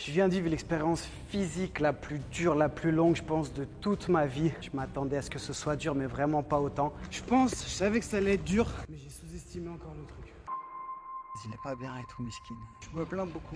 Je viens de vivre l'expérience physique la plus dure, la plus longue, je pense, de toute ma vie. Je m'attendais à ce que ce soit dur, mais vraiment pas autant. Je savais que ça allait être dur, mais j'ai sous-estimé encore le truc. Il est pas bien et tout, miskin. Je me plains beaucoup.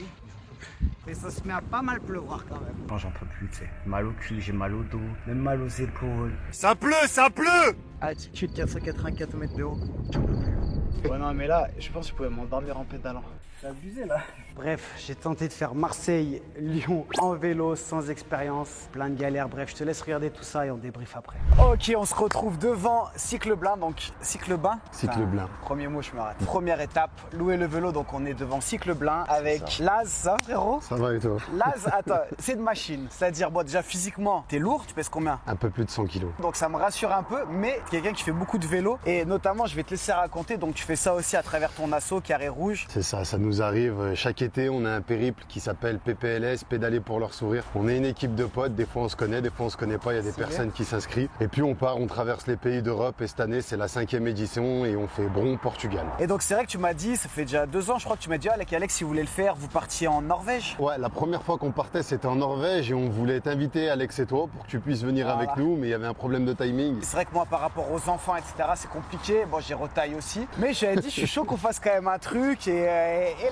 Et ça se met à pas mal pleuvoir quand même. Quand j'en peux plus, tu sais. Mal au cul, j'ai mal au dos, même mal aux épaules. Ça pleut, ça pleut! Altitude 484 mètres de haut. J'en peux plus. Ouais, non, mais là, je pense que je pouvais m'endormir en pédalant. C'est abusé là. Bref, j'ai tenté de faire Marseille-Lyon en vélo sans expérience, plein de galères. Bref, je te laisse regarder tout ça et on débrief après. Ok, on se retrouve devant Cycleblin, donc Cycleblin. Cycleblin. Premier mot, je me rate. Première étape, louer le vélo, donc on est devant Cycleblin avec Laz, ça va frérot? Ça va et toi? Laz, attends, c'est de machine. C'est-à-dire, bon, déjà physiquement, t'es lourd, tu pèses combien? Un peu plus de 100 kilos. Donc ça me rassure un peu, mais quelqu'un qui fait beaucoup de vélo et notamment, je vais te laisser raconter, donc tu fais ça aussi à travers ton asso Carré Rouge. C'est ça, ça nous arrive chaque été, on a un périple qui s'appelle PPLS, Pédaler pour leur sourire. On est une équipe de potes, des fois on se connaît, des fois on se connaît pas, il y a des personnes qui s'inscrivent. Et puis on part, on traverse les pays d'Europe et cette année c'est la 5e édition et on fait Bron, Portugal. Et donc c'est vrai que tu m'as dit, ça fait déjà 2 ans je crois que tu m'as dit, Alex, si vous voulez le faire, vous partiez en Norvège? Ouais, la première fois qu'on partait c'était en Norvège et on voulait t'inviter Alex et toi pour que tu puisses venir avec nous, mais il y avait un problème de timing. C'est vrai que moi par rapport aux enfants etc c'est compliqué, bon j'ai retaille aussi, mais j'avais dit je suis chaud qu'on fasse quand même un truc et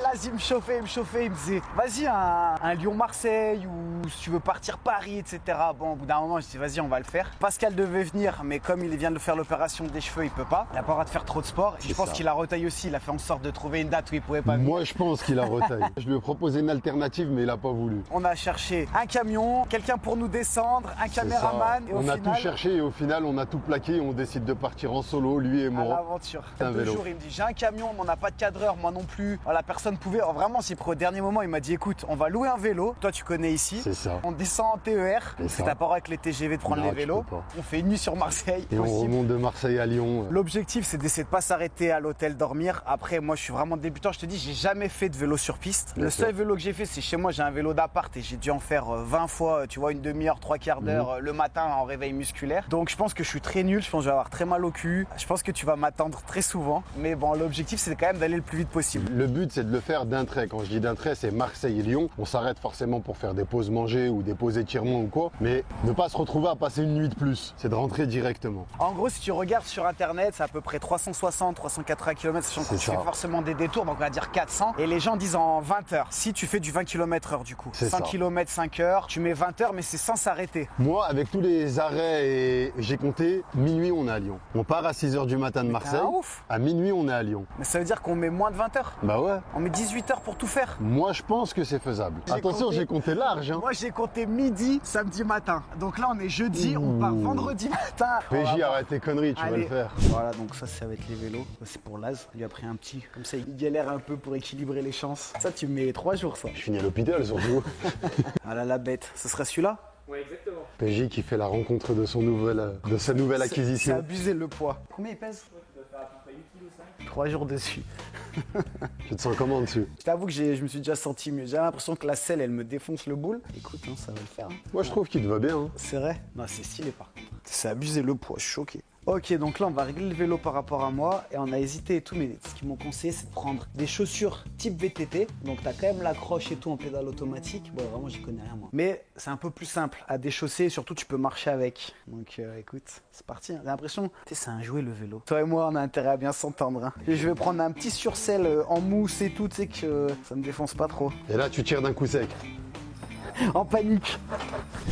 là il me chauffait, il me disait vas-y un Lyon-Marseille ou si tu veux partir Paris etc. Bon au bout d'un moment je dis vas-y on va le faire. Pascal devait venir mais comme il vient de faire l'opération des cheveux il peut pas, il a pas le droit de faire trop de sport et je pense qu'il a retaille aussi, il a fait en sorte de trouver une date où il pouvait pas venir. Moi je pense qu'il a retaille. Je lui ai proposé une alternative mais il a pas voulu. On a cherché un camion, quelqu'un pour nous descendre, un caméraman et on a tout cherché et au final on a tout plaqué et on décide de partir en solo, lui et moi. À l'aventure. Un 2 jours il me dit j'ai un camion mais on n'a pas de cadreur, moi non plus. La personne pouvait, vraiment c'est au dernier moment il m'a dit écoute on va louer un vélo, toi tu connais ici. C'est ça. On descend en TER, parce que t'as pas avec les TGV de prendre les vélos. On fait une nuit sur Marseille. Et on remonte de Marseille à Lyon. L'objectif c'est d'essayer de pas s'arrêter à l'hôtel dormir. Après moi je suis vraiment débutant, je te dis j'ai jamais fait de vélo sur piste. Le seul vélo que j'ai fait c'est chez moi, j'ai un vélo d'appart et j'ai dû en faire 20 fois, tu vois une demi-heure, 3/4 d'heure le matin en réveil musculaire. Donc je pense que je suis très nul, je pense que je vais avoir très mal au cul. Je pense que tu vas m'attendre très souvent. Mais bon l'objectif c'est quand même d'aller le plus vite possible. Le but c'est de le faire d'un trait. Quand je dis d'un trait c'est Marseille et Lyon. On s'arrête forcément pour faire des pauses manger ou des pauses étirements ou quoi. Mais ne pas se retrouver à passer une nuit de plus. C'est de rentrer directement. En gros si tu regardes sur internet c'est à peu près 360-380 km. Sachant que tu fais forcément des détours donc on va dire 400. Et les gens disent en 20 heures. Si tu fais du 20 km/h du coup. 5 km 5 heures. Tu mets 20 heures mais c'est sans s'arrêter. Moi avec tous les arrêts et j'ai compté minuit on est à Lyon. On part à 6h du matin de Marseille. À minuit on est à Lyon. Mais ça veut dire qu'on met moins de 20 heures? Bah ouais. On met 18 heures pour tout faire? Moi je pense que c'est faisable. Attention j'ai compté large. Moi j'ai compté midi, samedi matin. Donc là on est jeudi, on part vendredi matin. PJ arrête tes conneries, tu vas le faire. Voilà donc ça c'est avec les vélos. C'est pour Laz. Il lui a pris un petit. Comme ça il galère un peu pour équilibrer les chances. Ça tu mets 3 jours ça. Je finis à l'hôpital surtout. Voilà la bête. Ce serait celui-là? Ouais, exactement. PJ qui fait la rencontre de sa nouvelle acquisition. C'est abusé le poids. Combien il pèse? Tu dois faire à peu près 8,5 kg. 3 jours dessus. Tu te sens comment dessus? Je t'avoue que je me suis déjà senti mieux. J'ai l'impression que la selle elle me défonce le boule. Écoute, hein, ça va le faire. Moi je trouve qu'il te va bien. Hein. C'est vrai? Non, c'est stylé par contre. C'est abusé le poids, je suis choqué. Ok, donc là on va régler le vélo par rapport à moi et on a hésité et tout, mais ce qu'ils m'ont conseillé c'est de prendre des chaussures type VTT. Donc t'as quand même l'accroche et tout en pédale automatique. Bon, vraiment j'y connais rien moi. Mais c'est un peu plus simple à déchausser et surtout tu peux marcher avec. Donc écoute, c'est parti. Hein. J'ai l'impression, tu sais, c'est un jouet le vélo. Toi et moi on a intérêt à bien s'entendre. Hein. Et je vais prendre un petit sursel en mousse et tout, tu sais que ça me défonce pas trop. Et là tu tires d'un coup sec. En panique.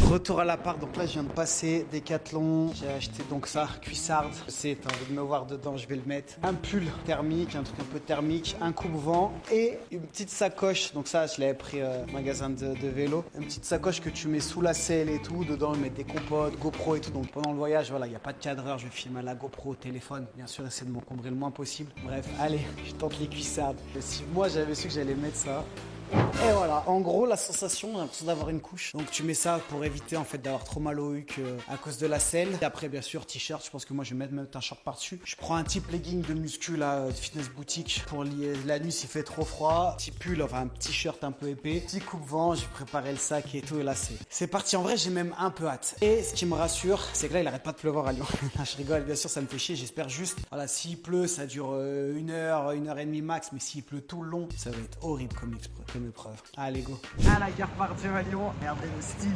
Retour à l'appart, donc là je viens de passer Decathlon, j'ai acheté donc ça, cuissarde, je sais, t'as envie de me voir dedans, je vais le mettre. Un pull thermique, un truc un peu thermique, un coupe-vent et une petite sacoche, donc ça je l'avais pris au magasin de vélo. Une petite sacoche que tu mets sous la selle et tout, dedans je mets des compotes, GoPro et tout, donc pendant le voyage, voilà, il n'y a pas de cadreur, je vais filmer à la GoPro au téléphone, bien sûr essayer de m'encombrer le moins possible. Bref, allez, je tente les cuissardes. Si moi j'avais su que j'allais mettre ça. Et voilà, en gros la sensation, j'ai l'impression d'avoir une couche. Donc tu mets ça pour éviter en fait d'avoir trop mal au huc à cause de la selle. Et après bien sûr t-shirt, je pense que moi je vais mettre un short par-dessus. Je prends un type legging de muscu là, fitness boutique pour la nuit s'il fait trop froid. Petit pull, enfin un t-shirt un peu épais. Petit coupe-vent, j'ai préparé le sac et tout et là c'est parti. En vrai j'ai même un peu hâte. Et ce qui me rassure, c'est que là il arrête pas de pleuvoir à Lyon. Je rigole, bien sûr ça me fait chier, j'espère juste. Voilà, s'il pleut ça dure 1 heure, 1 heure et demie max. Mais s'il pleut tout le long, ça va être horrible comme deuxième épreuve. Allez, go. À la gare Pardieu à Lyon, regardez le style.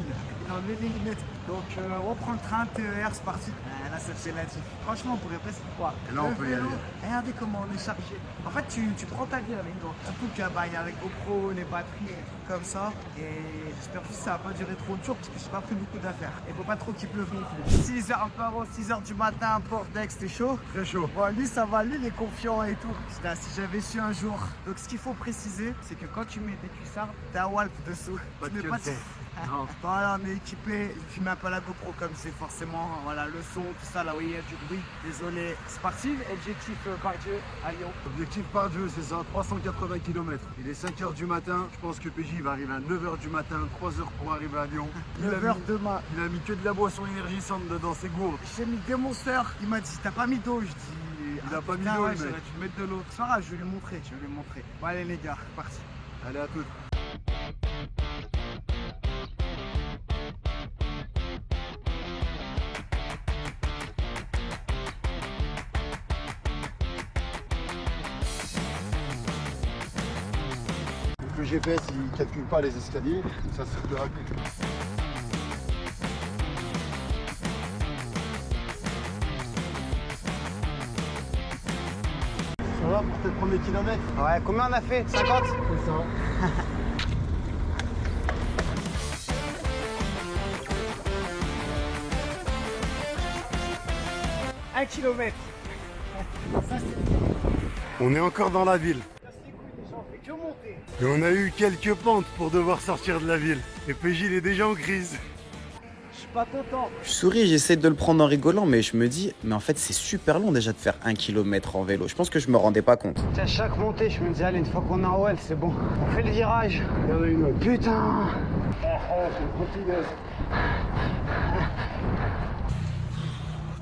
Il en met les lunettes. Donc, on prend le train, TER, c'est parti. Là, ça fait la diff. Franchement, on pourrait presque croire. Et là, on peut y aller. Regardez comment on est chargé. En fait, tu prends ta vie avec toi. Surtout qu'il y a les GoPro, les batteries, et trucs comme ça. Et j'espère que ça va pas durer trop de jours parce que j'ai pas pris beaucoup d'affaires. Et faut pas trop qu'il pleuve non plus. 6h, un peu avant 6h du matin, Portex, c'était chaud. Très chaud. Bon, lui, ça va, lui, il est confiant et tout. Putain, si j'avais su un jour. Donc, ce qu'il faut préciser, c'est que quand tu mets des cuissards, t'as un walp dessous. Pas Tu de mets pas de... qualité. Non. Voilà, on est équipé. Tu mets un peu la GoPro comme c'est forcément, voilà, le son, tout ça, là où il y a du bruit. Désolé. C'est parti, objectif Pardieu à Lyon. Objectif Pardieu, c'est ça, 380 km. Il est 5h du matin, je pense que PJ va arriver à 9h du matin, 3h pour arriver à Lyon. 9h demain. Il a mis que de la boisson énergisante dans ses gourdes. J'ai mis des monsters. Il m'a dit, t'as pas mis d'eau? Je dis, Il a pas mis putain, d'eau, ouais, le mec. j'aurais dû mettre de l'eau. C'est pas grave, je vais lui montrer, Bon, allez les gars, parti. Allez, à toutes. Le GPS il calcule pas les escaliers, ça c'est plus rapide. Ça va pour tes premiers kilomètres? Ouais, combien on a fait? 50? C'est ça. 1 km. On est encore dans la ville. Que monter. Et on a eu quelques pentes pour devoir sortir de la ville. Et PJ il est déjà en crise. Je suis pas content. Je souris, j'essaie de le prendre en rigolant, mais je me dis, mais en fait c'est super long déjà de faire 1 km en vélo. Je pense que je me rendais pas compte. À chaque montée, je me dis, allez, une fois qu'on est en Well, c'est bon. On fait le virage. Il y en a une autre. Putain. C'est une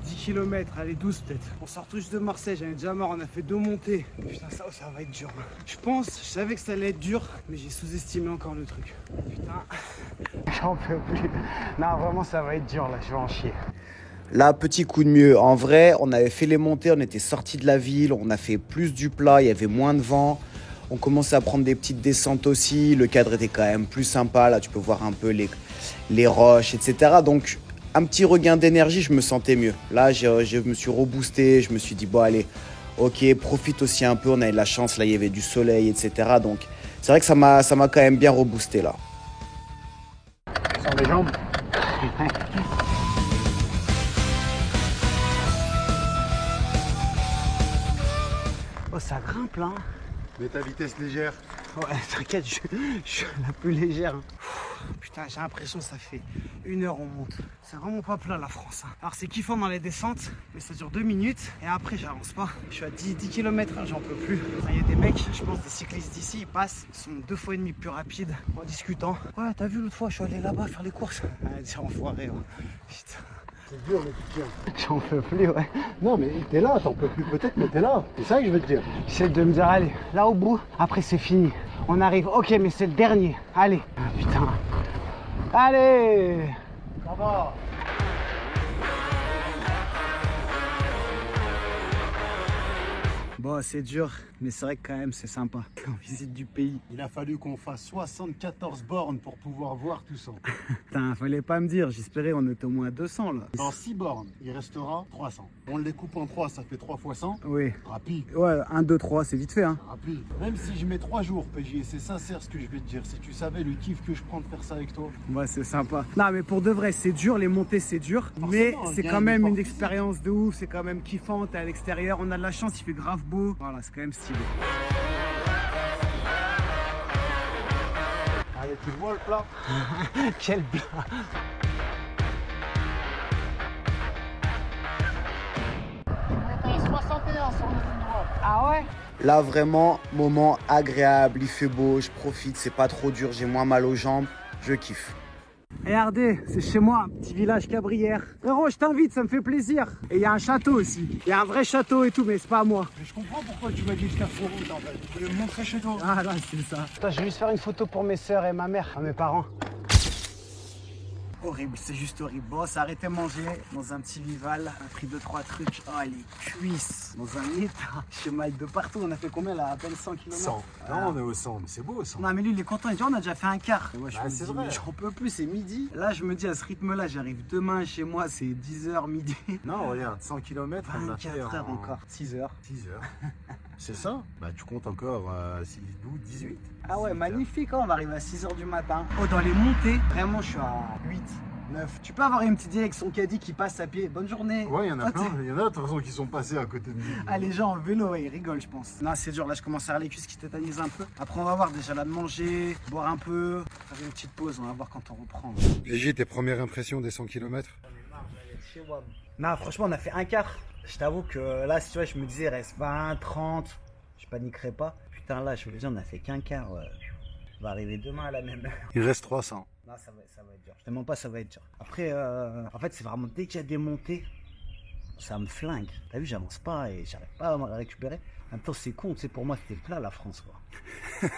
10 km, allez, 12 peut-être. On sort tous de Marseille, j'en ai déjà marre, on a fait 2 montées. Putain, ça va être dur. Je savais que ça allait être dur, mais j'ai sous-estimé encore le truc. Putain, j'en peux plus. Non, vraiment, ça va être dur là, je vais en chier. Là, petit coup de mieux. En vrai, on avait fait les montées, on était sortis de la ville, on a fait plus du plat, il y avait moins de vent. On commençait à prendre des petites descentes aussi. Le cadre était quand même plus sympa. Là, tu peux voir un peu les roches, etc. Donc, un petit regain d'énergie, je me sentais mieux. Là, je me suis reboosté. Je me suis dit, bon, allez, ok, profite aussi un peu. On avait de la chance. Là, il y avait du soleil, etc. Donc, c'est vrai que ça m'a quand même bien reboosté, là. Sur les jambes. Oh, ça grimpe là. Mets ta vitesse légère. Ouais, t'inquiète, je suis la plus légère. Putain, j'ai l'impression que ça fait 1 heure on monte. C'est vraiment pas plat la France. Alors c'est kiffant dans les descentes, mais ça dure 2 minutes. Et après, j'avance pas. Je suis à 10 km, j'en peux plus. Il y a des mecs, je pense des cyclistes d'ici, ils passent. Ils sont 2 fois et demi plus rapides en discutant. Ouais, t'as vu l'autre fois, je suis allé là-bas faire les courses. Ah, c'est enfoiré. Putain. C'est dur mais tu tiens. J'en peux plus, ouais. Non mais t'es là, t'en peux plus peut-être mais t'es là. C'est ça que je veux te dire. J'essaie de me dire, allez, là au bout, après c'est fini. On arrive, ok, mais c'est le dernier. Allez. Ah, putain. Allez. Ça va. Bon, c'est dur, mais c'est vrai que quand même c'est sympa. On visite du pays. Il a fallu qu'on fasse 74 bornes pour pouvoir voir tout ça. Putain, fallait pas me dire, j'espérais on était au moins à 200 là. Dans 6 bornes, il restera 300. On les coupe en 3, ça fait 3 fois 100. Oui. Rapide. Ouais, 1, 2, 3, c'est vite fait hein. Rapide. Même si je mets 3 jours, PJ, et c'est sincère ce que je vais te dire. Si tu savais le kiff que je prends de faire ça avec toi. Ouais, c'est sympa. Non, mais pour de vrai, c'est dur, les montées c'est dur. Forcément, Mais il c'est y a quand un même effort une physique. expérience de ouf, c'est quand même kiffant, t'es à l'extérieur, on a de la chance, il fait grave beau. Voilà, c'est quand même stylé. Allez, tu vois le plat? Quel plat. On est à 61 sur le ligne droite. Ah ouais? Là, vraiment, moment agréable. Il fait beau, je profite. C'est pas trop dur, j'ai moins mal aux jambes. Je kiffe. Regardez, c'est chez moi, petit village Cabrières. Frérot, je t'invite, ça me fait plaisir. Et il y a un château aussi. Il y a un vrai château et tout, mais c'est pas à moi. Mais je comprends pourquoi tu m'as dit de faire faux route en fait. Tu voulais me montrer chez toi. Ah là, c'est ça. Attends, je vais juste faire une photo pour mes sœurs et ma mère, à mes parents. horrible, c'est juste horrible. Bon, ça a arrêté de manger dans un petit Vival, on a pris 2-3 trucs. Oh, les cuisses dans un état. J'ai mal de partout. On a fait combien là? À peine 100 km. 100. Non, on est au 100, mais c'est beau au 100. Non, mais lui, il est content. Il dit, on a déjà fait un quart. Et moi, je Bah, me c'est dis, vrai. mais j'en peux plus, c'est midi. Là, je me dis, à ce rythme-là, j'arrive demain chez moi, c'est 10h, midi. Non, regarde, 100 km, on a fait 24 heures encore, 6 heures. 6 heures. C'est ça? Bah, tu comptes encore 6, 12, 18. Ah ouais, 18 magnifique, hein, on va arriver à 6h du matin. Oh, dans les montées, vraiment, je suis à 8, 9. Tu peux avoir une petite idée avec son caddie qui passe à pied. Bonne journée. Ouais, il y en a Ah, plein. t'sais. Il y en a de toute façon qui sont passés à côté de nous. Ah, les gens en vélo, ouais, ils rigolent, je pense. Non, c'est dur, là, je commence à avoir les cuisses qui tétanisent un peu. Après, on va voir déjà là de manger, boire un peu, faire une petite pause, on va voir quand on reprend. Léger, tes premières impressions des 100 km? Non, franchement, on a fait un quart. Je t'avoue que là, si tu vois, je me disais, il reste 20, 30, je paniquerai pas. Putain, là, je veux dire, on a fait qu'un quart. Ouais. On va arriver demain à la même heure. Il reste 300. Non, ça va être dur. Je te mens pas, ça va être dur. Après, en fait, c'est vraiment dès qu'il y a des montées, ça me flingue. T'as vu, j'avance pas et j'arrive pas à me récupérer. En même temps, c'est con, tu sais, pour moi, c'était plat la France, quoi.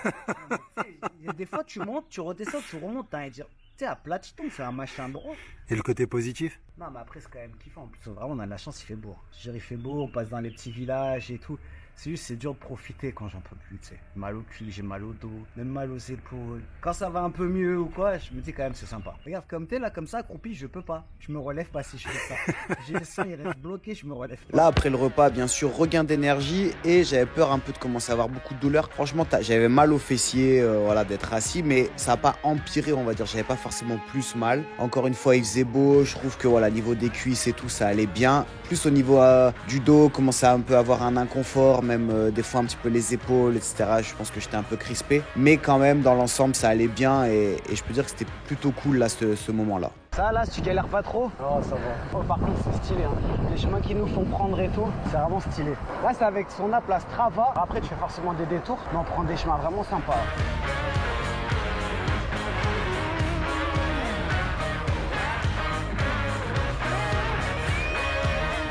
Il y a des fois, tu montes, tu redescends, tu remontes, t'as envie de dire, tu sais, à plat, tu tombes, c'est un machin droit. Et le côté positif? Non, mais après, c'est quand même kiffant. En plus, vraiment, on a de la chance, il fait beau. Je veux dire, il fait beau, on passe dans les petits villages et tout. C'est juste, c'est dur de profiter quand j'en peux plus, tu sais. Mal au cul, j'ai mal au dos, même mal aux épaules. Quand ça va un peu mieux ou quoi, je me dis quand même, c'est sympa. Regarde, comme t'es là, comme ça, accroupi, je peux pas. Je me relève pas si je fais ça. J'ai le sang, il reste bloqué, je me relève pas. Là, après le repas, bien sûr, regain d'énergie et j'avais peur un peu de commencer à avoir beaucoup de douleurs. Franchement, j'avais mal aux fessiers, voilà, d'être assis, mais ça n'a pas empiré, on va dire. J'avais pas forcément plus mal. Encore une fois, il faisait beau. Je trouve que voilà, niveau des cuisses et tout, ça allait bien. Plus au niveau du dos, commençait à un peu avoir un inconfort, même des fois un petit peu les épaules, etc. Je pense que j'étais un peu crispé, mais quand même, dans l'ensemble, ça allait bien et je peux dire que c'était plutôt cool là, ce moment-là. Ça, là, si tu galères pas trop. Non, ça va. Oh, par contre, c'est stylé. Hein. Les chemins qui nous font prendre et tout, c'est vraiment stylé. Là, c'est avec son app, la Strava. Après, tu fais forcément des détours, mais on prend des chemins vraiment sympas.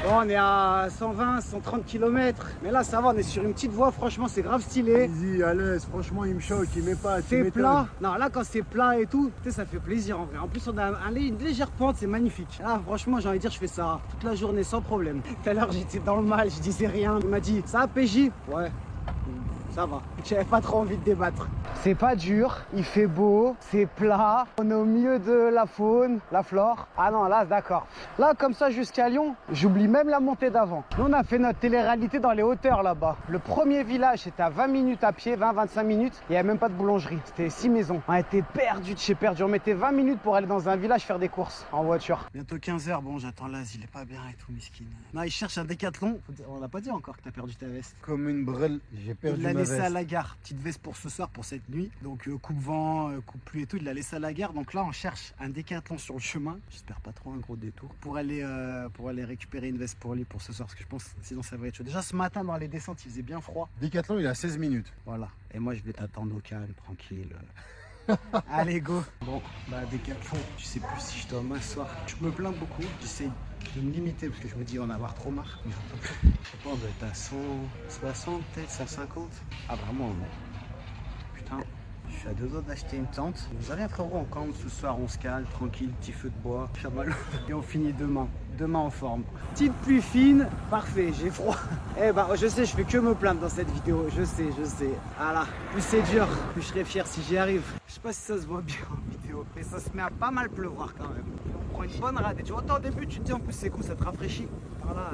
Bon, on est à 120, 130 km. Mais là, ça va, on est sur une petite voie. Franchement, c'est grave stylé. Easy, à l'aise. Franchement, il me choque, il met pas. C'est plat. Non, là, quand c'est plat et tout, tu sais, ça fait plaisir en vrai. En plus, on a une légère pente, c'est magnifique. Là, franchement, j'ai envie de dire, je fais ça toute la journée sans problème. Tout à l'heure, j'étais dans le mal, je disais rien. Il m'a dit, ça va, PJ? Ouais. Ça va, j'avais pas trop envie de débattre. C'est pas dur, il fait beau, c'est plat, on est au milieu de la faune, la flore. Ah non, là, d'accord. Là, comme ça, jusqu'à Lyon, j'oublie même la montée d'avant. Nous, on a fait notre télé-réalité dans les hauteurs là-bas. Le premier village, c'était à 20 minutes à pied, 20-25 minutes. Il n'y avait même pas de boulangerie, c'était 6 maisons. On était perdus de chez perdu. On mettait 20 minutes pour aller dans un village faire des courses en voiture. Bientôt 15h, bon, j'attends Laz, il est pas bien et tout, miskin. Non, il cherche un décathlon. On n'a pas dit encore que t'as perdu ta veste. Comme une brêle, j'ai perdu Il l'a ma laissé veste. à la gare, petite veste pour ce soir, pour cette nuit. Donc coupe-vent, coupe-pluie et tout, il l'a laissé à la gare. Donc là, on cherche un décathlon sur le chemin. J'espère pas trop un gros détour. Pour aller récupérer une veste pour lui pour ce soir, parce que je pense sinon ça va être chaud. Déjà ce matin dans les descentes, il faisait bien froid. Décathlon, il a 16 minutes. Voilà. Et moi, je vais t'attendre au calme, tranquille. Allez, go. Bon, bah décathlon, je sais plus si je dois m'asseoir. Je me plains beaucoup, j'essaie de me limiter parce que je me dis en avoir trop marre. Mais j'en peux plus. Je sais pas, on doit être à 160 peut-être, 150. Ah vraiment, non. Putain, je suis à 2 doigts d'acheter une tente. Vous allez frérot, on campe ce soir, on se calme, tranquille, petit feu de bois, chamallow. Et on finit demain. Demain en forme. Petite pluie fine, parfait, j'ai froid. Eh ben, je sais, je fais que me plaindre dans cette vidéo, je sais. Voilà, plus c'est dur, plus je serai fier si j'y arrive. Je sais pas si ça se voit bien en vidéo, mais ça se met à pas mal pleuvoir quand même. On prend une bonne radée. Tu vois, au début, tu te dis en plus c'est cool, ça te rafraîchit. Voilà,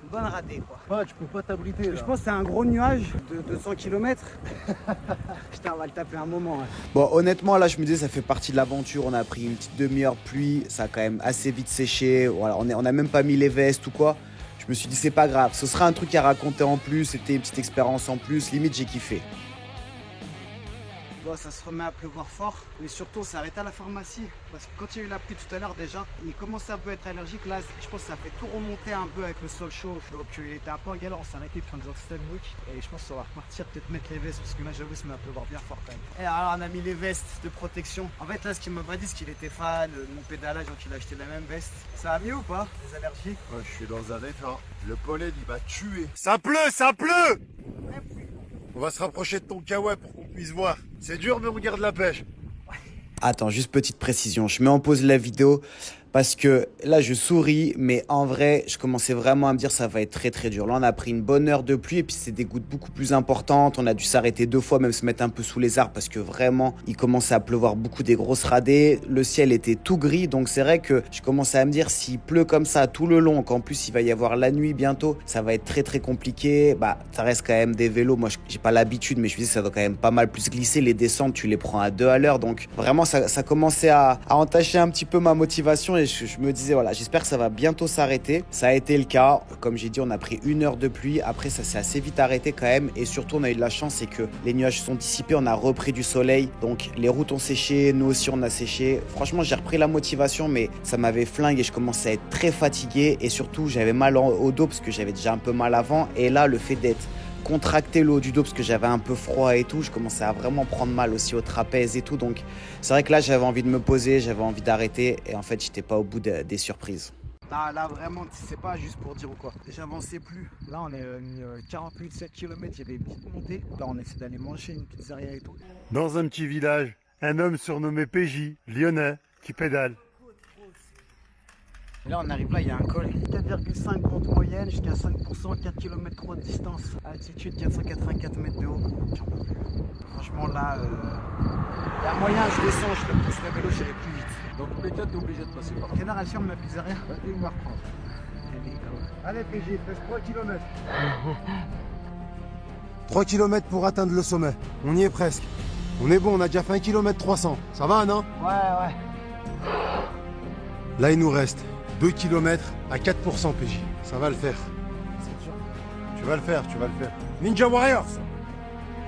une bonne radée quoi. Ah, tu peux pas t'abriter là. Je pense que c'est un gros nuage de 200 km. Putain, on va le taper un moment. Ouais. Bon, honnêtement, là, je me disais, ça fait partie de l'aventure. On a pris une petite demi-heure pluie. Ça a quand même assez vite séché. Voilà, on a même pas mis les vestes ou quoi. Je me suis dit, c'est pas grave. Ce sera un truc à raconter en plus. C'était une petite expérience en plus. Limite, j'ai kiffé. Bon, ça se remet à pleuvoir fort, mais surtout on s'est arrêté à la pharmacie parce que quand il y a eu la pluie tout à l'heure déjà, il commençait un peu à être allergique. Là, je pense que ça fait tout remonter un peu avec le sol chaud, donc il était un peu en galère. On s'est arrêté pour un Stanwick et je pense qu'on va repartir peut-être mettre les vestes parce que là j'avoue ça met à pleuvoir bien fort quand même. Et alors on a mis les vestes de protection. En fait là ce qu'il m'a pas dit c'est qu'il était fan de mon pédalage donc il a acheté la même veste. Ça va mieux ou pas les allergies? Ouais, je suis dans un état. Le pollen, il va tuer. Ça pleut, ça pleut! On va se rapprocher de ton kawa pour qu'on puisse voir. C'est dur, mais on garde la pêche. Attends, juste petite précision. Je mets en pause la vidéo parce que là, je souris, mais en vrai, je commençais vraiment à me dire ça va être très très dur. Là, on a pris une bonne heure de pluie et puis c'est des gouttes beaucoup plus importantes. On a dû s'arrêter 2 fois, même se mettre un peu sous les arbres parce que vraiment, il commençait à pleuvoir beaucoup, des grosses radées. Le ciel était tout gris, donc c'est vrai que je commençais à me dire s'il pleut comme ça tout le long, qu'en plus il va y avoir la nuit bientôt, ça va être très très compliqué. Bah, ça reste quand même des vélos. Moi, j'ai pas l'habitude, mais je me dis ça doit quand même pas mal plus glisser. Les descentes, tu les prends à 2 à l'heure, donc vraiment ça commençait à entacher un petit peu ma motivation. Et je me disais, voilà, j'espère que ça va bientôt s'arrêter. Ça a été le cas. Comme j'ai dit, on a pris 1 heure de pluie. Après, ça s'est assez vite arrêté quand même. Et surtout, on a eu de la chance, c'est que les nuages sont dissipés. On a repris du soleil. Donc, les routes ont séché. Nous aussi, on a séché. Franchement, j'ai repris la motivation, mais ça m'avait flingué. Je commençais à être très fatigué. Et surtout, j'avais mal au dos parce que j'avais déjà un peu mal avant. Et là, le fait d'être contracté le haut du dos parce que j'avais un peu froid et tout, je commençais à vraiment prendre mal aussi au trapèze et tout, donc c'est vrai que là j'avais envie de me poser, j'avais envie d'arrêter et en fait j'étais pas au bout des surprises. Là vraiment, c'est pas juste pour dire ou quoi. J'avançais plus. Là on est 48-7 km, il y avait une petite montée. Là on essaie d'aller manger une pizzeria et tout. Dans un petit village, un homme surnommé PJ, lyonnais, qui pédale. Et là on arrive là, il y a un col, 4,5 pente moyenne jusqu'à 5%, 4 km 3 de distance, altitude 484 mètres de haut. Franchement là, il y a moyen, je descends, je pousse le vélo, j'irai plus vite. Donc peut-être t'es obligé de passer par. Quelle heure elle ferme la pizzeria? Il va reprendre. Allez PJ, il reste 3 km. 3 km pour atteindre le sommet. On y est presque. On est bon, on a déjà fait 1 km 300. Ça va, non? Ouais. Là, il nous reste 2 km à 4% PJ. Ça va le faire. C'est sûr. Tu vas le faire. Ninja Warriors.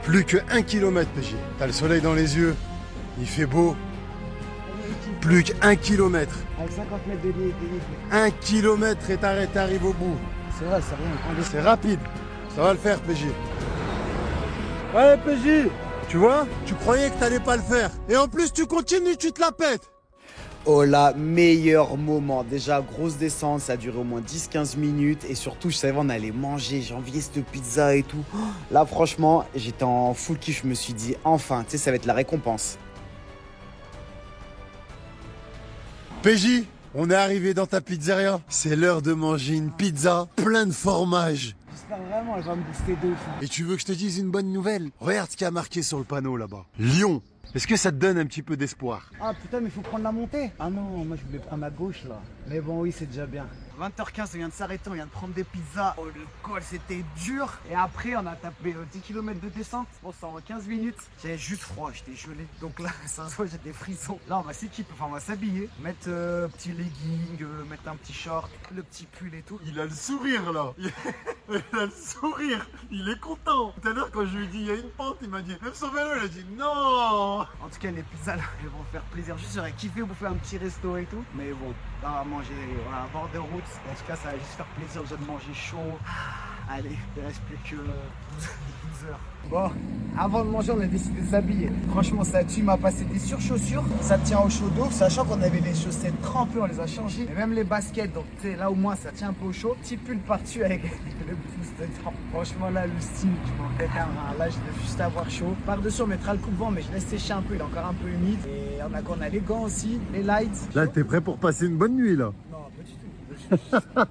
Plus que 1 km PJ. T'as le soleil dans les yeux. Il fait beau. Plus que 1 km. Avec 50 mètres de dénivelé. 1 km et t'arrives au bout. C'est vrai, c'est rien. C'est rapide. Ça va le faire PJ. Ouais PJ. Tu vois, tu croyais que t'allais pas le faire. Et en plus tu continues, tu te la pètes. Oh là, meilleur moment. Déjà, grosse descente, ça a duré au moins 10-15 minutes. Et surtout, je savais on allait manger, j'enviais cette pizza et tout. Là, franchement, j'étais en full kiff. Je me suis dit, enfin, tu sais, ça va être la récompense. PJ, on est arrivé dans ta pizzeria. C'est l'heure de manger une pizza plein de fromage. J'espère vraiment, elle va me booster de ouf. Et tu veux que je te dise une bonne nouvelle? Regarde ce qu'il y a marqué sur le panneau là-bas. Lyon. Est-ce que ça te donne un petit peu d'espoir? Ah putain, mais faut prendre la montée. Ah non, moi je voulais prendre à gauche là. Mais bon, oui, c'est déjà bien. 20h15, on vient de s'arrêter, on vient de prendre des pizzas. Oh, le col, c'était dur. Et après, on a tapé 10 km de descente. Bon, ça en 15 minutes. J'avais juste froid, j'étais gelé. Donc là, ça se voit, j'ai des frissons. Là, on va s'équiper, enfin, on va s'habiller. Mettre petit legging, mettre un petit short, le petit pull et tout. Il a le sourire là. Il a le sourire. Il est content. Tout à l'heure, quand je lui ai dit il y a une pente, il m'a dit, même son vélo, il a dit non. En tout cas, les pizzas là, elles vont faire plaisir. Juste, j'aurais kiffé bouffer un petit resto et tout. Mais bon, là, on va manger à bord de route. En tout cas, ça va juste faire plaisir déjà de manger chaud. Allez, il ne reste plus que 12 heures. Bon, avant de manger, on a décidé de s'habiller. Franchement, ça tue, m'a passé des surchaussures. Ça tient au chaud d'eau, sachant qu'on avait les chaussettes trempées, on les a changées. Et même les baskets, donc tu sais, là au moins ça tient un peu au chaud. Petit pull par-dessus avec le boost dedans. Franchement, là, le style, je m'en pète un rein. Là, je vais juste avoir chaud. Par-dessus, on mettra le coupe-vent, mais je laisse sécher un peu, il est encore un peu humide. Et on a les gants aussi, les lights. Là, t'es prêt pour passer une bonne nuit là? Non, pas du tout.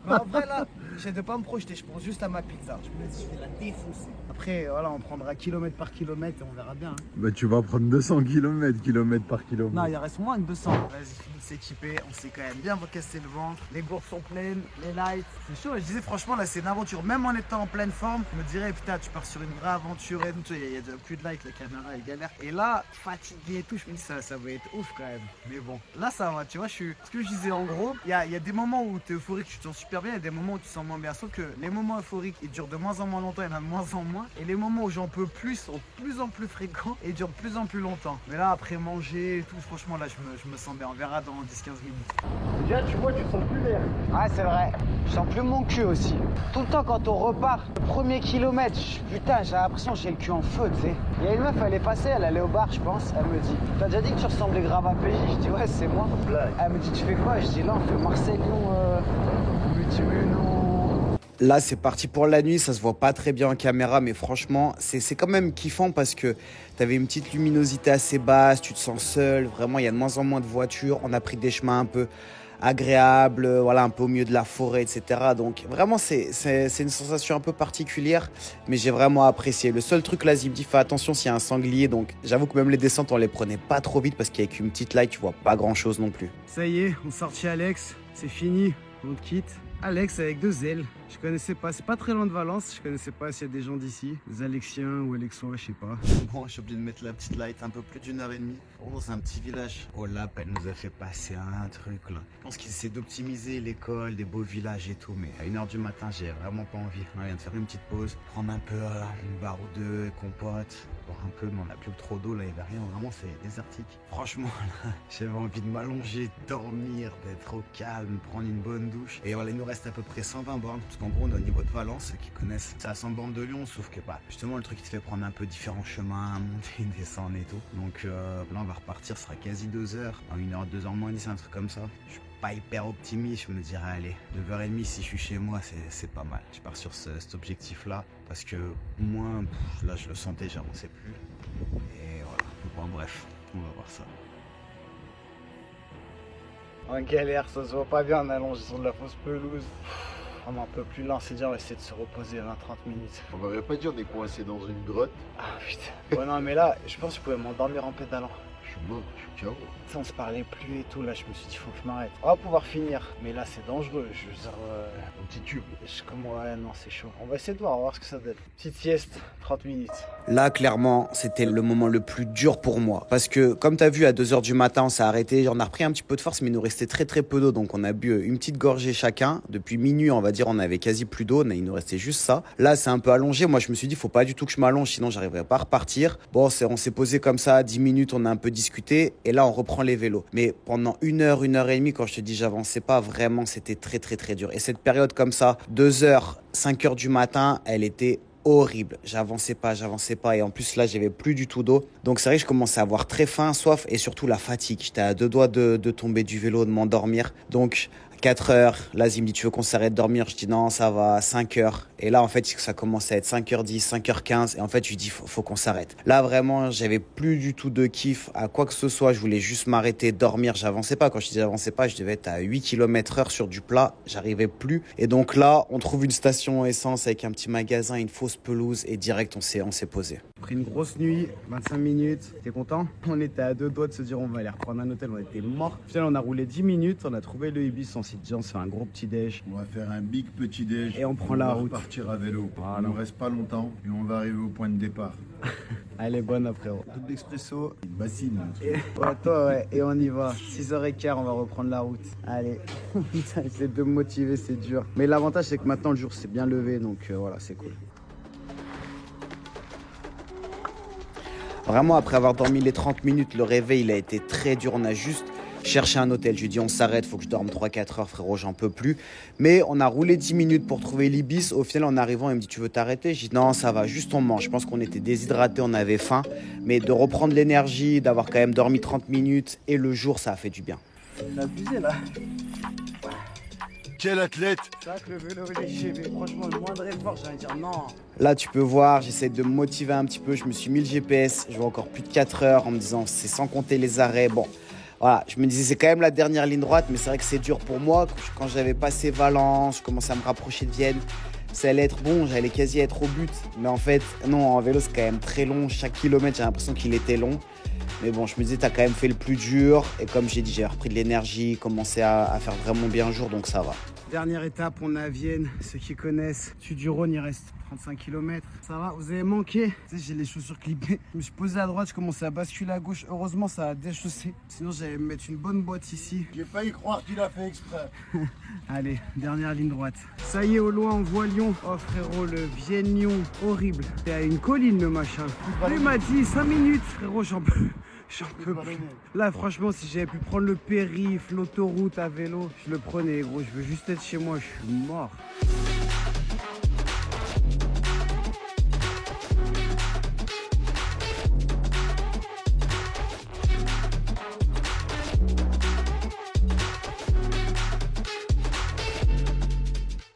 Mais en vrai, là, j'essaie de pas me projeter, je pense juste à ma pizza. Je me dis, je vais la défoncer. Après, voilà, on prendra kilomètre par kilomètre et on verra bien. Hein. Bah, tu vas prendre 200 km, kilomètre par kilomètre. Non, il reste moins que 200. Vas-y, fini de s'équiper. On s'est quand même bien recassé le ventre. Les gourdes sont pleines, les lights. C'est chaud. Je disais, franchement, là, c'est une aventure. Même en étant en pleine forme, je me dirais, putain, tu pars sur une vraie aventure. Et tout. Il y a plus de light, la caméra, elle galère. Et là, fatigué et tout, je me dis, ça va être ouf quand même. Mais bon, là, ça va. Tu vois, ce que je disais, en gros, il y a des moments où tu es euphorique, tu te sens super bien. Il y a des moments où tu te sens moins bien. Sauf que les moments euphoriques, ils durent de moins en moins longtemps. Il y en a de moins en moins. Et les moments où j'en peux plus sont de plus en plus fréquents et durent de plus en plus longtemps. Mais là, après manger et tout, franchement, là, je me sens bien. On verra dans 10-15 minutes. Déjà, tu vois, tu sens plus l'air. Ouais, c'est vrai. Je sens plus mon cul aussi. Tout le temps, quand on repart, le premier kilomètre, putain, j'ai l'impression que j'ai le cul en feu, tu sais. Il y a une meuf, elle est passée, elle allait au bar, je pense. Elle me dit, t'as déjà dit que tu ressemblais grave à PJ? Je dis, ouais, c'est moi. Elle me dit, tu fais quoi? Je dis, là, on fait Marseille-Lyon. Elle me dit, mais non. Là, c'est parti pour la nuit. Ça se voit pas très bien en caméra, mais franchement, c'est quand même kiffant parce que t'avais une petite luminosité assez basse, tu te sens seul. Vraiment, il y a de moins en moins de voitures. On a pris des chemins un peu agréables, voilà, un peu au milieu de la forêt, etc. Donc vraiment, c'est une sensation un peu particulière, mais j'ai vraiment apprécié. Le seul truc là, il me dit fais attention s'il y a un sanglier. Donc j'avoue que même les descentes, on les prenait pas trop vite parce qu'avec une petite light, tu vois pas grand chose non plus. Ça y est, on sortit Alex, c'est fini, on te quitte. Alex avec 2 L. Je connaissais pas, c'est pas très loin de Valence, je connaissais pas s'il y a des gens d'ici, des Alexiens ou Alexois, je sais pas. Bon, j'ai oublié de mettre la petite light, un peu plus d'1h30. Oh, c'est un petit village. Oh là, elle nous a fait passer un truc là. Je pense qu'ils essaient d'optimiser l'école, des beaux villages et tout, mais à 1h du matin, j'ai vraiment pas envie. On vient de faire une petite pause, prendre un peu une barre ou deux, compote, boire un peu, mais on a plus trop d'eau là, il y avait rien, vraiment c'est désertique. Franchement, là, j'avais envie de m'allonger, dormir, d'être au calme, prendre une bonne douche. Et voilà, il nous reste à peu près 120 bornes, parce qu'en gros, on est au niveau de Valence, ceux qui connaissent, c'est à 100 bornes de Lyon, sauf que bah, justement, le truc qui te fait prendre un peu différents chemins, monter, descendre et tout. Donc là, on va repartir, ce sera quasi 2 heures, en 1h, 2h moins 10, un truc comme ça. Je suis pas hyper optimiste, je me dirais, allez, 9h30, si je suis chez moi, c'est pas mal. Je pars sur cet objectif-là, parce que moins, là, je le sentais, j'avançais plus. Et voilà, bon, bref, on va voir ça. En galère, ça se voit pas bien, on est allongé sur de la fausse pelouse. On n'en peut plus là, c'est dire, on va essayer de se reposer 20-30 minutes. On va pas dire on est coincé dans une grotte. Ah putain. Ouais, non, mais là, je pense que je pouvais m'endormir en pédalant. Je suis mort, je suis KO. On se parlait plus et tout, là je me suis dit faut que je m'arrête. On va pouvoir finir, mais là c'est dangereux, je veux dire... Un petit tube. Ouais, non c'est chaud. On va essayer de voir, on va voir ce que ça donne. Petite sieste, 30 minutes. Là, clairement, c'était le moment le plus dur pour moi. Parce que, comme tu as vu, à 2h du matin, on s'est arrêté. On a repris un petit peu de force, mais il nous restait très très peu d'eau. Donc, on a bu une petite gorgée chacun. Depuis minuit, on va dire, on avait quasi plus d'eau. Il nous restait juste ça. Là, c'est un peu allongé. Moi, je me suis dit, faut pas du tout que je m'allonge, sinon j'arriverai pas à repartir. Bon, on s'est posé comme ça, 10 minutes, on a un peu discuté. Et là, on reprend les vélos. Mais pendant 1h, 1h30, quand je te dis j'avançais pas, vraiment, c'était très très très dur. Et cette période comme ça, 2h, 5h du matin, elle était horrible. J'avançais pas. Et en plus, là, j'avais plus du tout d'eau. Donc, c'est vrai que je commençais à avoir très faim, soif et surtout la fatigue. J'étais à 2 doigts de tomber du vélo, de m'endormir. Donc, 4 heures. Là, il me dit, tu veux qu'on s'arrête de dormir? Je dis, non, ça va, 5 heures. Et là, en fait, ça commençait à être 5h10, 5h15. Et en fait, je lui dis, faut qu'on s'arrête. Là, vraiment, j'avais plus du tout de kiff à quoi que ce soit. Je voulais juste m'arrêter, dormir. J'avançais pas. Quand je dis j'avançais pas, je devais être à 8 km/h sur du plat. J'arrivais plus. Et donc là, on trouve une station essence avec un petit magasin, une fausse pelouse. Et direct, on s'est posé. Pris une grosse nuit, 25 minutes. T'es content? On était à 2 doigts de se dire, on va aller reprendre un hôtel. On était morts. Finalement, on a roulé 10 minutes. On a trouvé le Ibis. On s'est dit, on se fait un gros petit déj. On va faire un big petit déj. Et on prend la route. On va repartir à vélo. Voilà. Il ne reste pas longtemps et on va arriver au point de départ. Elle est bonne, frérot. Double expresso. Une bassine. Et, ouais, toi, ouais. Et on y va. 6h15, on va reprendre la route. Allez. Putain, j'essaie de me motiver, c'est dur. Mais l'avantage, c'est que maintenant, le jour s'est bien levé. Donc voilà, c'est cool. Vraiment, après avoir dormi les 30 minutes, le réveil, il a été très dur. On a juste cherché un hôtel. Je lui ai dit, on s'arrête, faut que je dorme 3-4 heures, frérot, j'en peux plus. Mais on a roulé 10 minutes pour trouver l'Ibis. Au final, en arrivant, il me dit, tu veux t'arrêter? J'ai dit, non, ça va, juste on mange. Je pense qu'on était déshydratés, on avait faim. Mais de reprendre l'énergie, d'avoir quand même dormi 30 minutes et le jour, ça a fait du bien. On a abusé, là. Quel athlète! C'est vrai que le vélo est léger, mais franchement, le moindre effort, j'ai envie de dire non. Là, tu peux voir, j'essaie de me motiver un petit peu. Je me suis mis le GPS, je vois encore plus de 4 heures en me disant, c'est sans compter les arrêts. Bon, voilà, je me disais, c'est quand même la dernière ligne droite, mais c'est vrai que c'est dur pour moi. Quand j'avais passé Valence, je commençais à me rapprocher de Vienne. Ça allait être bon, j'allais quasi être au but. Mais en fait, non, en vélo, c'est quand même très long. Chaque kilomètre, j'ai l'impression qu'il était long. Mais bon, je me disais, t'as quand même fait le plus dur. Et comme j'ai dit, j'ai repris de l'énergie, commencé à faire vraiment bien jour, donc ça va. Dernière étape, on est à Vienne. Ceux qui connaissent, Sud du Rhône, il reste 35 km. Ça va, vous avez manqué? Tu sais, j'ai les chaussures clippées. Je me suis posé à droite, je commençais à basculer à gauche. Heureusement, ça a déchaussé. Sinon, j'allais me mettre une bonne boîte ici. J'ai failli croire qu'il a fait exprès. Allez, dernière ligne droite. Ça y est, au loin, on voit Lyon. Oh frérot, le Vienne-Lyon, horrible. C'est à une colline, le machin. Lui m'a dit 5 minutes, frérot, j'en peux plus. Là, franchement, si j'avais pu prendre le périph', l'autoroute à vélo, je le prenais, gros. Je veux juste être chez moi, je suis mort.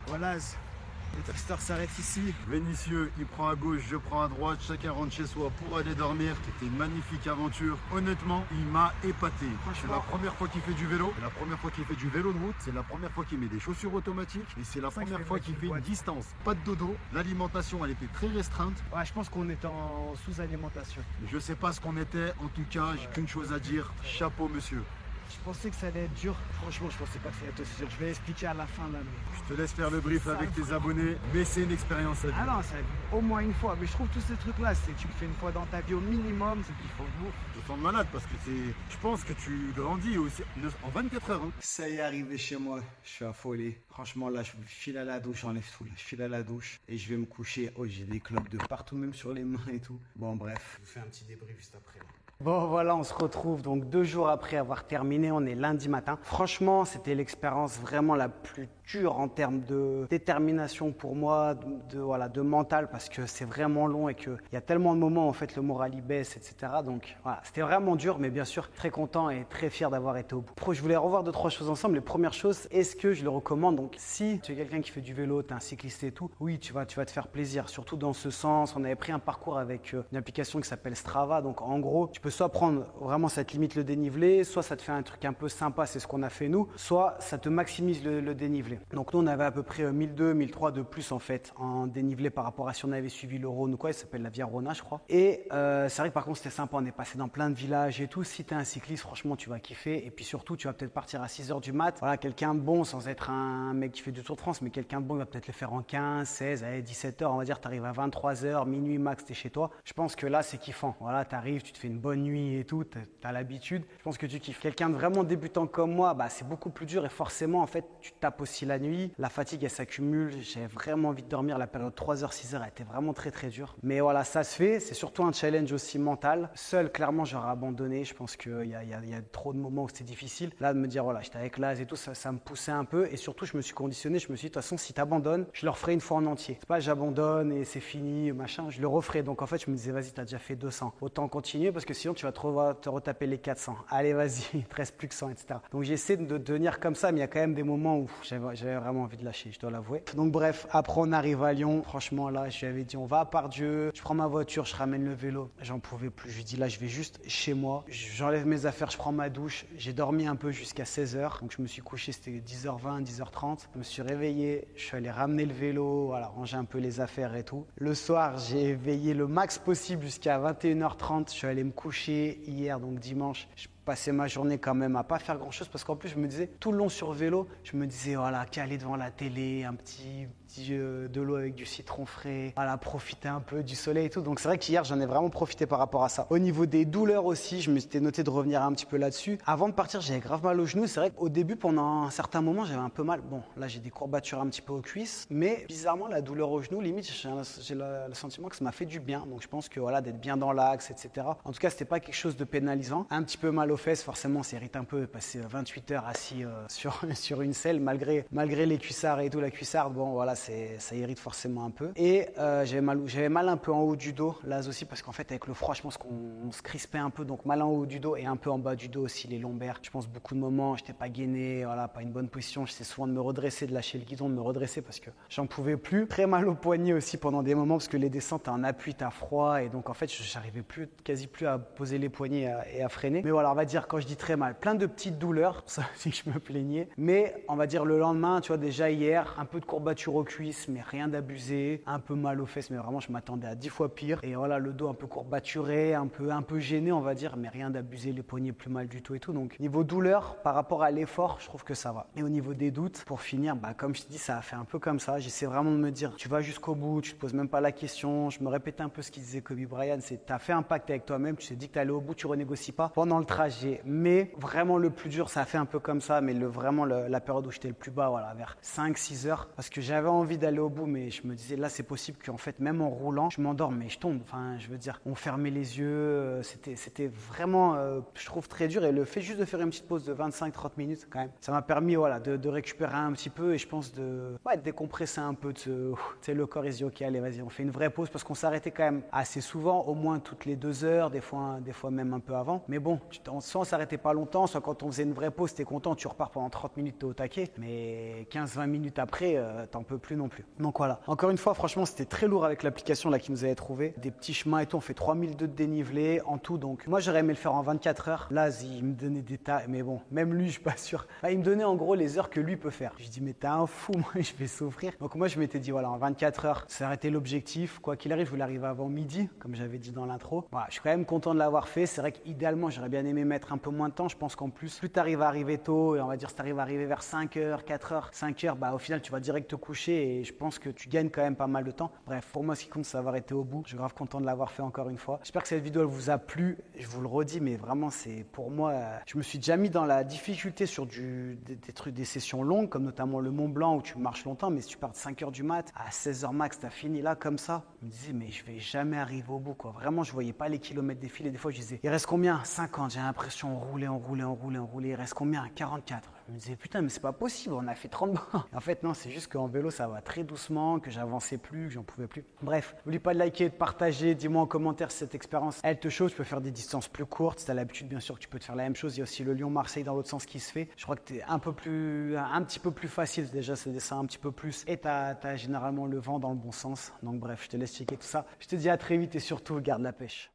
Voilà, L'histoire s'arrête ici. Vénitieux, il prend à gauche, je prends à droite, chacun rentre chez soi pour aller dormir. C'était une magnifique aventure. Honnêtement, il m'a épaté. C'est la première fois qu'il fait du vélo. C'est la première fois qu'il fait du vélo de route. C'est la première fois qu'il met des chaussures automatiques. Et c'est la première fois qu'il fait une distance. Pas de dodo. L'alimentation, elle était très restreinte. Ouais, je pense qu'on est en sous-alimentation. Je sais pas ce qu'on était. En tout cas, j'ai qu'une chose à dire. Chapeau, monsieur. Je pensais que ça allait être dur. Franchement, je pensais pas que ça allait être aussi dur. Je vais expliquer à la fin là. Mais... Je te laisse faire le brief avec tes abonnés, mais c'est une expérience à vivre. Ah non, ça au moins une fois. Mais je trouve tous ces trucs-là, c'est que tu le fais une fois dans ta vie au minimum, c'est qu'il faut le bouffe. Je te sens malade parce que je pense que tu grandis aussi en 24 heures. Hein. Ça y est, arrivé chez moi. Je suis affolé. Franchement, là, je file à la douche, j'enlève tout. Là. Je file à la douche et je vais me coucher. Oh, j'ai des clopes de partout, même sur les mains et tout. Bon, bref. Je vous fais un petit débrief juste après. Là. Bon voilà, on se retrouve donc 2 jours après avoir terminé, on est lundi matin. Franchement, c'était l'expérience vraiment la plus dure en termes de détermination pour moi, de mental, parce que c'est vraiment long et qu'il y a tellement de moments où en fait le moral y baisse, etc. Donc voilà, c'était vraiment dur, mais bien sûr très content et très fier d'avoir été au bout. Je voulais revoir 2-3 choses ensemble. Les premières choses, est-ce que je le recommande? Donc si tu es quelqu'un qui fait du vélo, tu es un cycliste et tout, oui, tu vas te faire plaisir, surtout dans ce sens. On avait pris un parcours avec une application qui s'appelle Strava, donc en gros, tu peux soit prendre vraiment ça te limite le dénivelé, soit ça te fait un truc un peu sympa, c'est ce qu'on a fait nous, soit ça te maximise le dénivelé. Donc nous on avait à peu près 1200, 1300 de plus en fait en dénivelé par rapport à si on avait suivi le Rhône ou quoi, il s'appelle la Via Rhôna je crois. Et c'est vrai que par contre c'était sympa, on est passé dans plein de villages et tout. Si t'es un cycliste, franchement tu vas kiffer, et puis surtout tu vas peut-être partir à 6h du mat. Voilà, quelqu'un de bon, sans être un mec qui fait du Tour de France, mais quelqu'un de bon il va peut-être le faire en 15, 16, allez 17h, on va dire t'arrives à 23h, minuit max t'es chez toi. Je pense que là c'est kiffant, voilà, t'arrives, tu te fais une bonne nuit et tout, t'as l'habitude, je pense que tu kiffes. Quelqu'un de vraiment débutant comme moi, bah, c'est beaucoup plus dur et forcément en fait tu tapes aussi la nuit, la fatigue elle s'accumule, j'avais vraiment envie de dormir, la période 3h, 6h elle était vraiment très très dure. Mais voilà, ça se fait, c'est surtout un challenge aussi mental. Seul, clairement j'aurais abandonné, je pense qu'il y a trop de moments où c'était difficile. Là de me dire voilà, j'étais avec Laz et tout, ça me poussait un peu, et surtout je me suis conditionné, je me suis dit de toute façon si t'abandonnes, je le referai une fois en entier. C'est pas j'abandonne et c'est fini, machin, je le referai. Donc en fait je me disais vas-y t'as déjà fait 200, autant continuer parce que sinon tu vas te retaper les 400. Allez, vas-y, il te reste plus que 100, etc. Donc j'essaie de tenir comme ça, mais il y a quand même des moments où j'avais vraiment envie de lâcher, je dois l'avouer. Donc bref, après on arrive à Lyon. Franchement, là, je lui avais dit, on va à Pardieu. Je prends ma voiture, je ramène le vélo. J'en pouvais plus. Je lui dis, là, je vais juste chez moi. J'enlève mes affaires, je prends ma douche. J'ai dormi un peu jusqu'à 16h. Donc je me suis couché, c'était 10h20, 10h30. Je me suis réveillé, je suis allé ramener le vélo, voilà, ranger un peu les affaires et tout. Le soir, j'ai veillé le max possible jusqu'à 21h30. Je suis allé me coucher hier, donc dimanche. Je passais ma journée quand même à pas faire grand chose parce qu'en plus je me disais tout le long sur vélo, je me disais voilà, calé devant la télé, un petit de l'eau avec du citron frais, voilà, profiter un peu du soleil et tout. Donc c'est vrai qu'hier j'en ai vraiment profité par rapport à ça. Au niveau des douleurs aussi, je me suis noté de revenir un petit peu là-dessus. Avant de partir, j'avais grave mal au genou. C'est vrai qu'au début, pendant un certain moment, j'avais un peu mal. Bon, là j'ai des courbatures un petit peu aux cuisses, mais bizarrement la douleur au genou, limite j'ai le sentiment que ça m'a fait du bien. Donc je pense que voilà, d'être bien dans l'axe, etc. En tout cas, c'était pas quelque chose de pénalisant. Un petit peu mal aux fesses, forcément, ça irrite un peu. Passer 28 heures assis sur une selle, malgré les cuissards et tout, la cuissarde, bon voilà, ça irrite forcément un peu. Et j'avais mal un peu en haut du dos, là aussi, parce qu'en fait avec le froid, je pense qu'on se crispait un peu, donc mal en haut du dos et un peu en bas du dos aussi, les lombaires. Je pense beaucoup de moments, j'étais pas gainé, voilà, pas une bonne position. J'essayais souvent de me redresser, de lâcher le guidon, de me redresser parce que j'en pouvais plus. Très mal au poignet aussi pendant des moments parce que les descentes, t'es en appui, t'as froid et donc en fait j'arrivais quasi plus à poser les poignets et à freiner. Mais voilà, on va dire quand je dis très mal, plein de petites douleurs, ça aussi que je me plaignais. Mais on va dire le lendemain, tu vois, déjà hier, un peu de courbature aux cuisses, mais rien d'abusé, un peu mal aux fesses, mais vraiment je m'attendais à 10 fois pire. Et voilà, le dos un peu courbaturé, un peu gêné, on va dire, mais rien d'abusé, les poignets plus mal du tout et tout. Donc niveau douleur, par rapport à l'effort, je trouve que ça va. Et au niveau des doutes, pour finir, comme je te dis, ça a fait un peu comme ça. J'essaie vraiment de me dire, tu vas jusqu'au bout, tu te poses même pas la question. Je me répétais un peu ce qu'il disait Kobe Bryant, c'est t'as fait un pacte avec toi-même, tu t'es dit que t'allais au bout, tu renégocies pas pendant le trajet. Mais vraiment le plus dur, ça a fait un peu comme ça, mais vraiment la période où j'étais le plus bas, voilà, vers 5-6 heures, parce que j'avais envie d'aller au bout, mais je me disais là c'est possible qu'en fait même en roulant, je m'endorme, mais je tombe. Enfin, je veux dire, on fermait les yeux, c'était vraiment, je trouve très dur. Et le fait juste de faire une petite pause de 25-30 minutes, quand même, ça m'a permis, voilà, de récupérer un petit peu et je pense de décompresser un peu. Tu sais, le corps il se dit ok, allez, vas-y, on fait une vraie pause parce qu'on s'arrêtait quand même assez souvent, au moins toutes les 2 heures, des fois même un peu avant. Mais bon, soit on s'arrêtait pas longtemps, soit quand on faisait une vraie pause, t'es content, tu repars pendant 30 minutes, t'es au taquet. Mais 15-20 minutes après, t'en peux plus non plus. Donc voilà. Encore une fois, franchement, c'était très lourd avec l'application là qui nous avait trouvé. Des petits chemins et tout. On fait 3002 de dénivelé en tout. Donc moi, j'aurais aimé le faire en 24 heures. Là, il me donnait des tas. Mais bon, même lui, je suis pas sûr. Enfin, il me donnait en gros les heures que lui peut faire. Je dis, mais t'es un fou, moi, je vais souffrir. Donc moi, je m'étais dit, voilà, en 24 heures, ça aurait été l'objectif. Quoi qu'il arrive, je voulais arriver avant midi, comme j'avais dit dans l'intro. Voilà, je suis quand même content de l'avoir fait. C'est vrai qu'idéalement, j'aurais bien aimé mettre un peu moins de temps. Je pense qu'en plus, plus tu arrives à arriver tôt, et on va dire si tu arrives à arriver vers 5 heures, 4 heures, 5 heures, bah au final, tu vas direct te coucher et je pense que tu gagnes quand même pas mal de temps. Bref, pour moi, ce qui compte, c'est d'avoir été au bout. Je suis grave content de l'avoir fait encore une fois. J'espère que cette vidéo elle vous a plu. Je vous le redis, mais vraiment, c'est pour moi, je me suis déjà mis dans la difficulté sur des sessions longues, comme notamment le Mont Blanc où tu marches longtemps, mais si tu pars de 5 heures du mat à 16 heures max, tu as fini là comme ça. Je me disais, mais je vais jamais arriver au bout, quoi. Vraiment, je voyais pas les kilomètres défiler. Des fois, je disais, il reste combien? 50. J'ai l'impression, on il reste combien? 44. Je me disais, putain, mais c'est pas possible, on a fait 30 bornes. En fait, non, c'est juste qu'en vélo, ça va très doucement, que j'avançais plus, que j'en pouvais plus. Bref, n'oublie pas de liker, de partager. Dis-moi en commentaire si cette expérience, elle te chauffe. Tu peux faire des distances plus courtes. Si tu as l'habitude, bien sûr, que tu peux te faire la même chose. Il y a aussi le Lyon-Marseille dans l'autre sens qui se fait. Je crois que tu es un petit peu plus facile. Déjà, c'est ça un petit peu plus. Et tu as généralement le vent dans le bon sens. Donc, bref, je te laisse checker tout ça. Je te dis à très vite et surtout, garde la pêche.